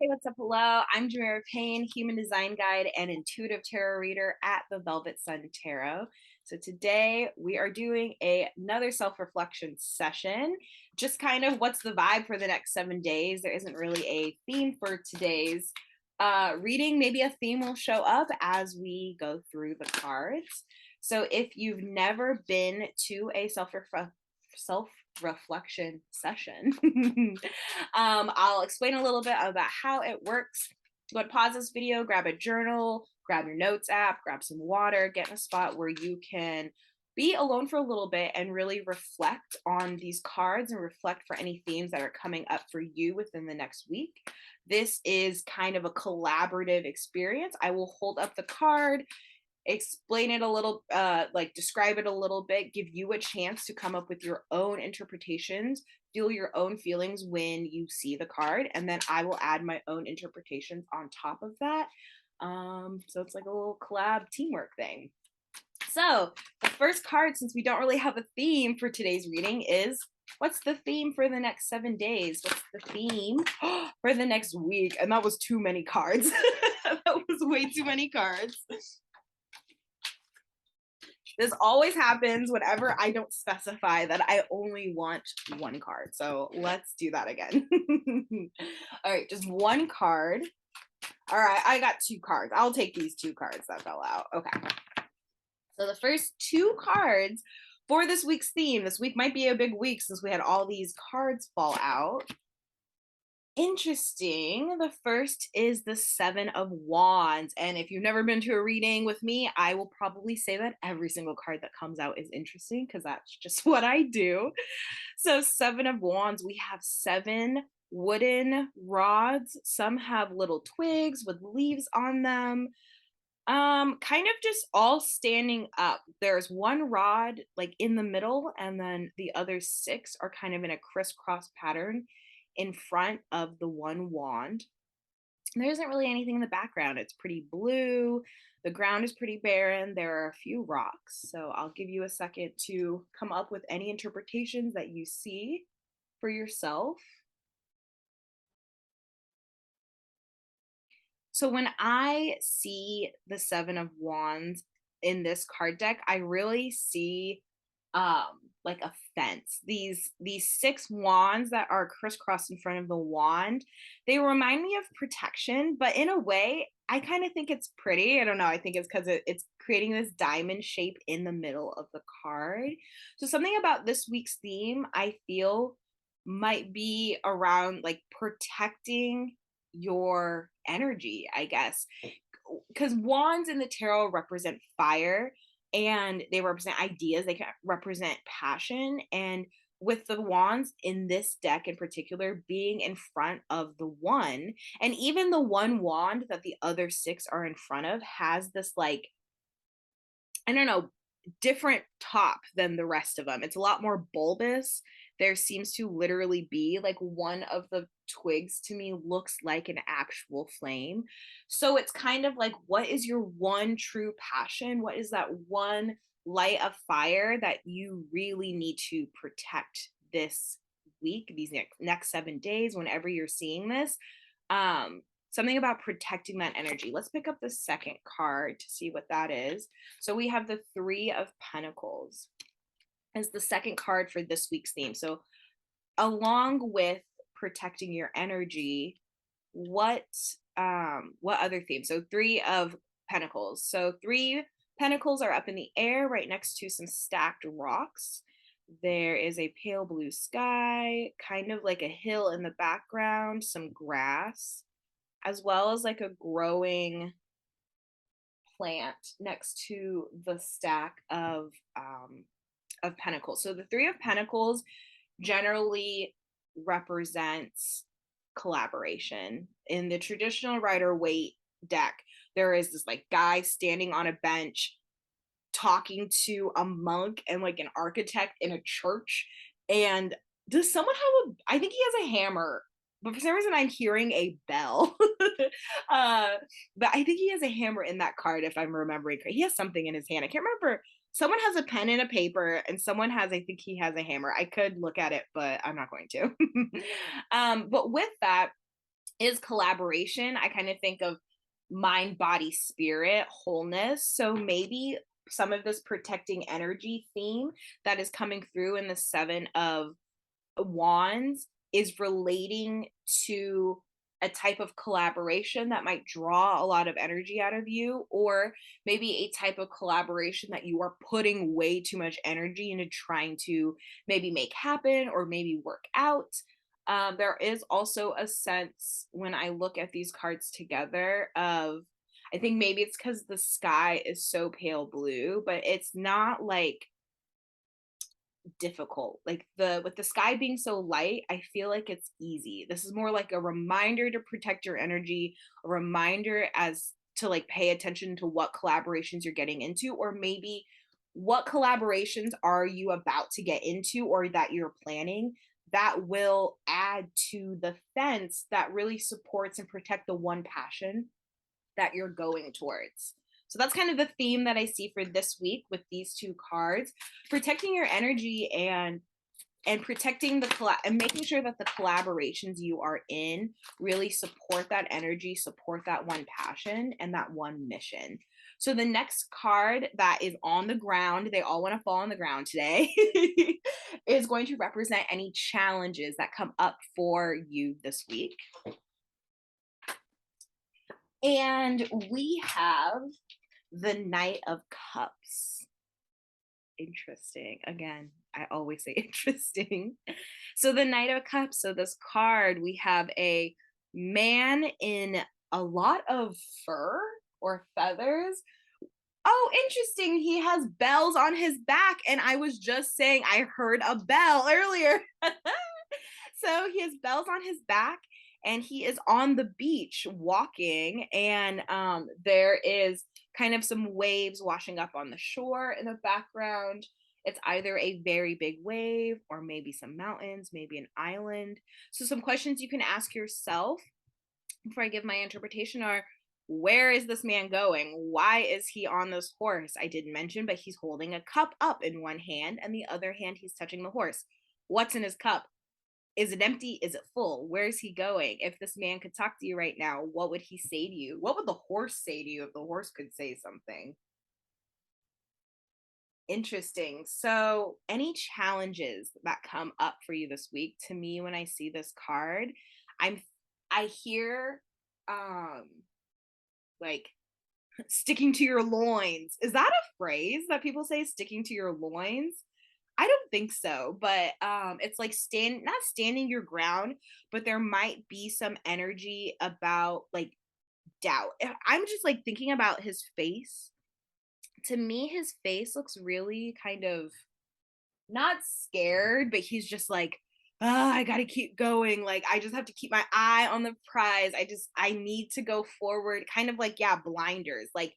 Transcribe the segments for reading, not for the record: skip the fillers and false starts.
what's up? Hello, I'm Jemira Payne, human design guide and intuitive tarot reader at the Velvet Sun Tarot. So today we are doing another self-reflection session. Just kind of what's the vibe for the next 7 days. There isn't really a theme for today's reading. Maybe a theme will show up as we go through the cards. So if you've never been to a self-reflection session, I'll explain a little bit about how it works. Go ahead, pause this video, grab a journal, grab your notes app, grab some water, get in a spot where you can be alone for a little bit and really reflect on these cards and reflect for any themes that are coming up for you within the next week. This is kind of a collaborative experience. I will hold up the card, explain it a little, like describe it a little bit, give you a chance to come up with your own interpretations, feel your own feelings when you see the card, and then I will add my own interpretations on top of that. So it's like a little collab teamwork thing. So the first card, since we don't really have a theme for today's reading, is what's the theme for the next 7 days? What's the theme for the next week? And that was too many cards. That was way too many cards. This always happens whenever I don't specify that I only want one card. So let's do that again. All right, just one card. All right, I got 2 cards. I'll take these 2 cards that fell out. Okay. So the first 2 cards for this week's theme. This week might be a big week since we had all these cards fall out. Interesting. The first is the 7 of Wands. And if you've never been to a reading with me, I will probably say that every single card that comes out is interesting because that's just what I do. So 7 of Wands, we have 7 wooden rods. Some have little twigs with leaves on them. Kind of just all standing up. There's one rod like in the middle, and then the other 6 are kind of in a crisscross pattern in front of the one wand. And there isn't really anything in the background. It's pretty blue. The ground is pretty barren. There are a few rocks. So I'll give you a second to come up with any interpretations that you see for yourself. So when I see the 7 of Wands in this card deck, I really see like a fence. These 6 wands that are crisscrossed in front of the wand, they remind me of protection, but in a way, I kind of think it's pretty. I don't know. I think it's because it's creating this diamond shape in the middle of the card. So something about this week's theme, I feel, might be around like protecting your energy, I guess. Because wands in the tarot represent fire, and they represent ideas, they can represent passion. And with the wands in this deck in particular being in front of the one, and even the one wand that the other 6 are in front of has this, like, I don't know, different top than the rest of them. It's a lot more bulbous. There seems to literally be like one of the twigs to me looks like an actual flame. So it's kind of like, what is your one true passion? What is that one light of fire that you really need to protect this week, these next 7 days, whenever you're seeing this? Something about protecting that energy. Let's pick up the second card to see what that is. So we have the 3 of Pentacles as the second card for this week's theme. So along with protecting your energy, what other theme? So 3 of Pentacles. So 3 pentacles are up in the air right next to some stacked rocks. There is a pale blue sky, kind of like a hill in the background, some grass, as well as like a growing plant next to the stack of pentacles. So the 3 of Pentacles generally represents collaboration. In the traditional Rider-Waite deck, there is this like guy standing on a bench talking to a monk and like an architect in a church. And does someone have I think he has a hammer, but for some reason I'm hearing a bell. But I think he has a hammer in that card, if I'm remembering correctly. He has something in his hand. I can't remember. Someone has a pen and a paper, and someone has, I think he has a hammer. I could look at it, but I'm not going to. But with that, is collaboration. I kind of think of mind, body, spirit, wholeness. So maybe some of this protecting energy theme that is coming through in the Seven of Wands is relating to a type of collaboration that might draw a lot of energy out of you, or maybe a type of collaboration that you are putting way too much energy into trying to maybe make happen or maybe work out. There is also a sense when I look at these cards together of, I think maybe it's because the sky is so pale blue, but it's not like difficult. Like the with the sky being so light, I feel like it's easy. This is more like a reminder to protect your energy, a reminder as to like pay attention to what collaborations you're getting into, or maybe what collaborations are you about to get into or that you're planning that will add to the fence that really supports and protect the one passion that you're going towards. So that's kind of the theme that I see for this week with these two cards, protecting your energy and protecting and making sure that the collaborations you are in really support that energy, support that one passion and that one mission. So the next card that is on the ground, they all want to fall on the ground today, is going to represent any challenges that come up for you this week. And we have the Knight of Cups. Interesting. Again, I always say interesting. So the Knight of Cups. So this card, we have a man in a lot of fur or feathers. Oh, interesting. He has bells on his back. And I was just saying, I heard a bell earlier. So he has bells on his back and he is on the beach walking. And there is kind of some waves washing up on the shore in the background. It's either a very big wave or maybe some mountains, maybe an island. So, some questions you can ask yourself before I give my interpretation are, where is this man going? Why is he on this horse? I didn't mention, but he's holding a cup up in one hand and the other hand he's touching the horse. What's in his cup? Is it empty? Is it full? Where is he going? If this man could talk to you right now, what would he say to you? What would the horse say to you if the horse could say something? Interesting. So, any challenges that come up for you this week, to me when I see this card, I'm I hear um like sticking to your loins. Is that a phrase that people say, sticking to your loins? I don't think so, but it's like not standing your ground, but there might be some energy about like doubt. I'm just like thinking about his face. To me, his face looks really kind of not scared, but he's just like, oh, I gotta keep going. Like, I just have to keep my eye on the prize. I need to go forward. Kind of like, yeah, blinders. Like,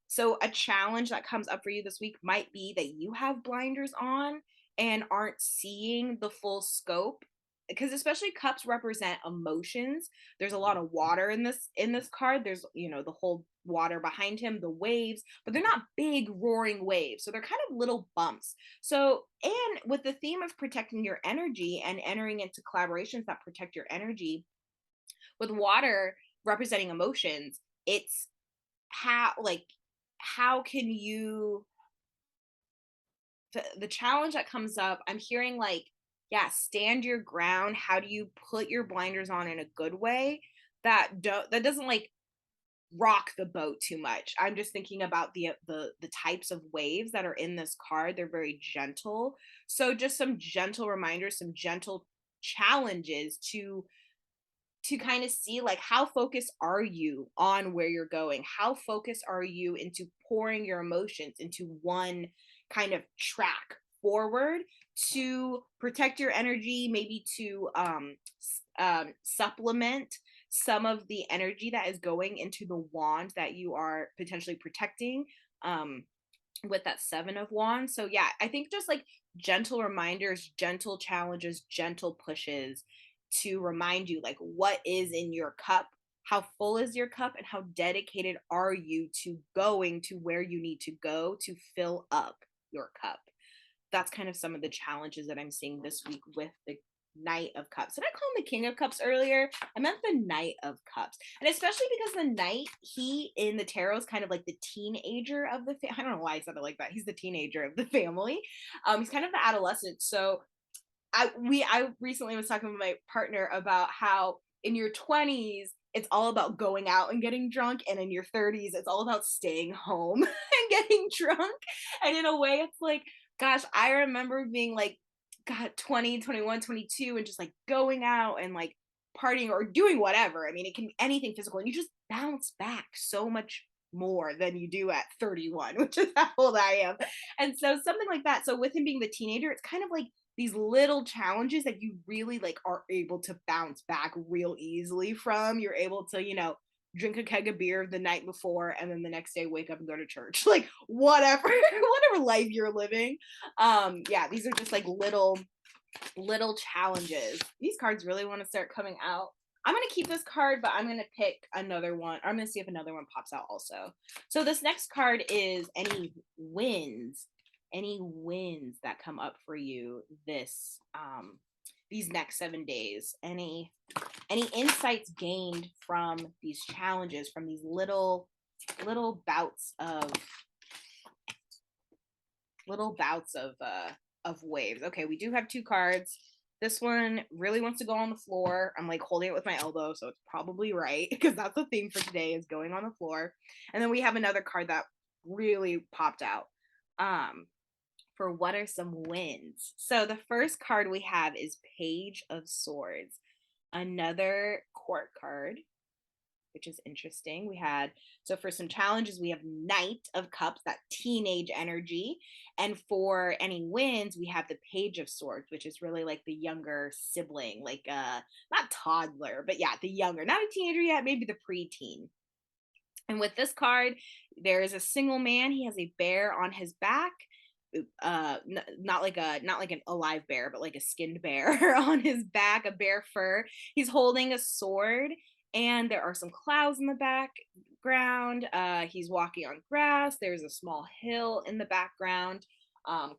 so a challenge that comes up for you this week might be that you have blinders on and aren't seeing the full scope, because especially cups represent emotions. There's a lot of water in this card. There's, the whole water behind him, the waves, but they're not big roaring waves, so they're kind of little bumps. So, and with the theme of protecting your energy and entering into collaborations that protect your energy, with water representing emotions, it's how can you, the challenge that comes up, I'm hearing like, yeah, stand your ground. How do you put your blinders on in a good way that doesn't like rock the boat too much? I'm just thinking about the types of waves that are in this card. They're very gentle. So just some gentle reminders, some gentle challenges to kind of see like, how focused are you on where you're going? How focused are you into pouring your emotions into one kind of track forward to protect your energy, maybe to supplement some of the energy that is going into the wand that you are potentially protecting, with that Seven of Wands. So yeah, I think just like gentle reminders, gentle challenges, gentle pushes to remind you like, what is in your cup, how full is your cup, and how dedicated are you to going to where you need to go to fill up your cup. That's kind of some of the challenges that I'm seeing this week with Knight of Cups. Did I call him the King of Cups earlier? I meant the Knight of Cups. And especially because the Knight, he in the tarot is kind of like the teenager of the I don't know why I said it like that. He's the teenager of the family. He's kind of the adolescent. So I recently was talking with my partner about how in your 20s it's all about going out and getting drunk, and in your 30s it's all about staying home and getting drunk. And in a way it's like, gosh, I remember being like, god, 20, 21, 22, and just like going out and like partying or doing whatever. I mean, it can be anything physical, and you just bounce back so much more than you do at 31, which is how old I am. And so something like that. So with him being the teenager, it's kind of like these little challenges that you really like are able to bounce back real easily from. You're able to, drink a keg of beer the night before and then the next day wake up and go to church. Like whatever, whatever life you're living. Yeah, these are just like little challenges. These cards really want to start coming out. I'm going to keep this card, but I'm going to pick another one. I'm going to see if another one pops out also. So this next card is any wins that come up for you these next 7 days. Any insights gained from these challenges, from these little bouts of waves. Okay, we do have 2 cards. This one really wants to go on the floor. I'm like holding it with my elbow, so it's probably right, because that's the theme for today, is going on the floor. And then we have another card that really popped out for what are some wins. So the first card we have is Page of Swords, another court card, which is interesting. So for some challenges, we have Knight of Cups, that teenage energy. And for any wins, we have the Page of Swords, which is really like the younger sibling, like not toddler, but yeah, the younger, not a teenager yet, maybe the preteen. And with this card, there is a single man. He has a bear on his back. Not like an alive bear, but like a skinned bear on his back, a bear fur. He's holding a sword, and there are some clouds in the background. He's walking on grass. There's a small hill in the background.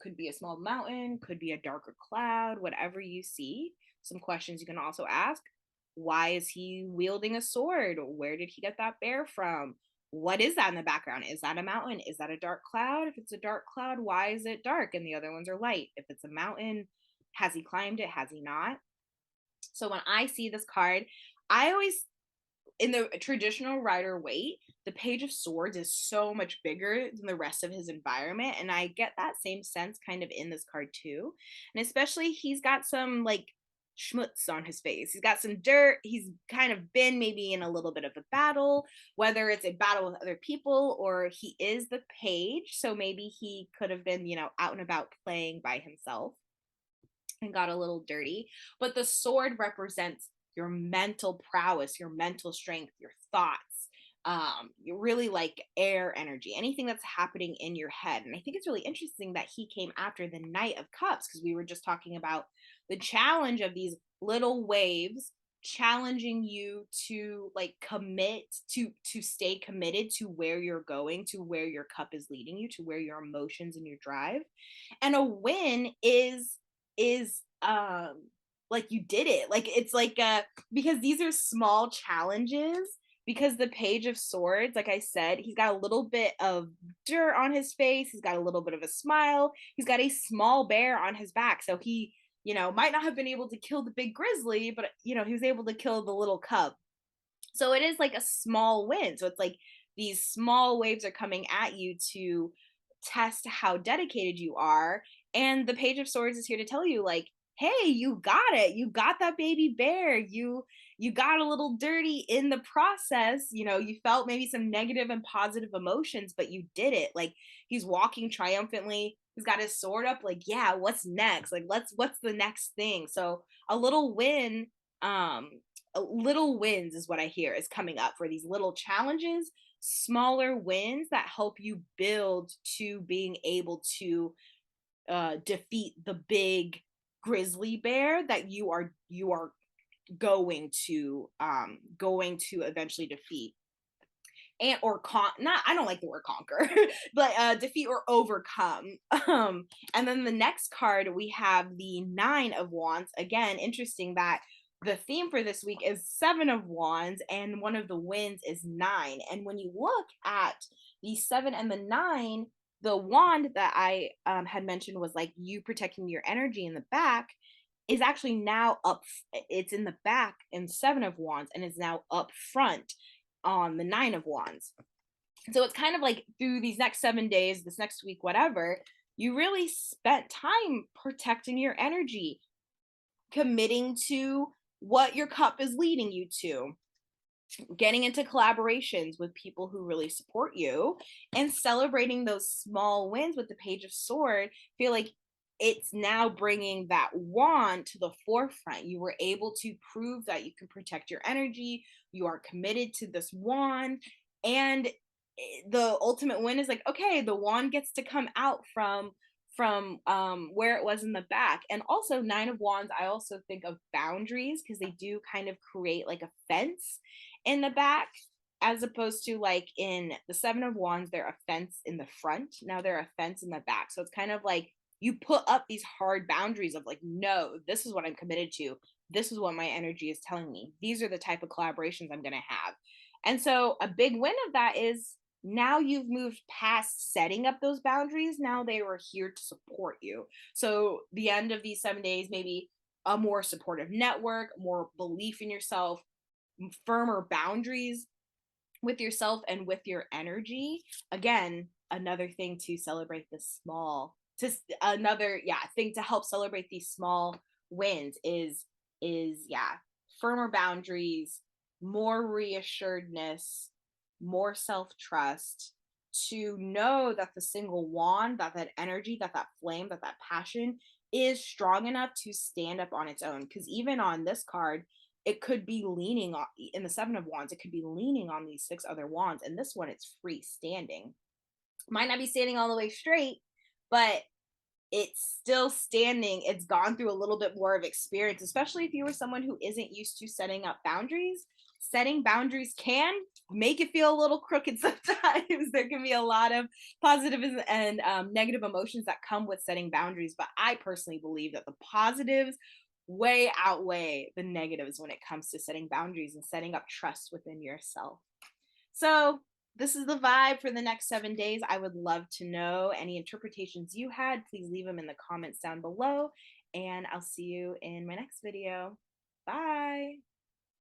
Could be a small mountain, could be a darker cloud, whatever you see. Some questions you can also ask: why is he wielding a sword? Where did he get that bear from? What is that in the background? Is that a mountain? Is that a dark cloud? If it's a dark cloud, why is it dark and the other ones are light? If it's a mountain, has he climbed it? Has he not? So when I see this card, I always, in the traditional Rider-Waite, the Page of Swords is so much bigger than the rest of his environment. And I get that same sense kind of in this card too. And especially he's got some like schmutz on his face. He's got some dirt. He's kind of been maybe in a little bit of a battle, whether it's a battle with other people or he is the page. So maybe he could have been, out and about playing by himself and got a little dirty. But the sword represents your mental prowess, your mental strength, your thoughts. You really like air energy, anything that's happening in your head. And I think it's really interesting that he came after the Knight of Cups, because we were just talking about the challenge of these little waves challenging you to like commit to stay committed to where you're going, to where your cup is leading you, to where your emotions and your drive. And a win is like you did it. Like it's like because these are small challenges, because the Page of Swords, like I said, he's got a little bit of dirt on his face, he's got a little bit of a smile, he's got a small bear on his back. So he, might not have been able to kill the big grizzly, but he was able to kill the little cub. So it is like a small win. So it's like these small waves are coming at you to test how dedicated you are. And the Page of Swords is here to tell you, like, hey, you got it. You got that baby bear. You got a little dirty in the process. You felt maybe some negative and positive emotions, but you did it. Like, he's walking triumphantly. He's got his sword up. Like, yeah, what's next? Like, what's the next thing? So a little win, little wins is what I hear is coming up for these little challenges, smaller wins that help you build to being able to defeat the big grizzly bear that you are going to eventually defeat. and or not, I don't like the word conquer, but defeat or overcome. And then the next card we have the 9 of Wands. Again, interesting that the theme for this week is 7 of Wands, and one of the wins is 9. And when you look at the 7 and the 9, the wand that I had mentioned was like you protecting your energy in the back is actually now it's in the back in 7 of Wands and is now up front on the 9 of Wands. So it's kind of like through these next 7 days, this next week, whatever, you really spent time protecting your energy, committing to what your cup is leading you to, getting into collaborations with people who really support you, and celebrating those small wins with the Page of Sword. Feel like it's now bringing that wand to the forefront. You were able to prove that you can protect your energy, you are committed to this wand, and the ultimate win is like, okay, the wand gets to come out from where it was in the back. And also 9 of Wands, I also think of boundaries, because they do kind of create like a fence in the back, as opposed to like in the 7 of Wands, they're a fence in the front. Now they're a fence in the back. So it's kind of like you put up these hard boundaries of like, no, this is what I'm committed to. This is what my energy is telling me. These are the type of collaborations I'm going to have. And so a big win of that is now you've moved past setting up those boundaries. Now they were here to support you. So the end of these 7 days, maybe a more supportive network, more belief in yourself, firmer boundaries with yourself and with your energy. Again, another thing to celebrate this small, to another, yeah, thing to help celebrate these small wins is yeah, firmer boundaries, more reassuredness, more self-trust, to know that the single wand, that energy, that flame, that passion is strong enough to stand up on its own. Because even on this card, it could be leaning on, in the 7 of Wands, it could be leaning on these 6 other wands, and this one it's freestanding. Might not be standing all the way straight, but it's still standing. It's gone through a little bit more of experience, especially if you were someone who isn't used to setting up boundaries. Setting boundaries can make it feel a little crooked sometimes. There can be a lot of positive and negative emotions that come with setting boundaries, but I personally believe that the positives way outweigh the negatives when it comes to setting boundaries and setting up trust within yourself. So this is the vibe for the next 7 days. I would love to know any interpretations you had. Please leave them in the comments down below, and I'll see you in my next video. Bye.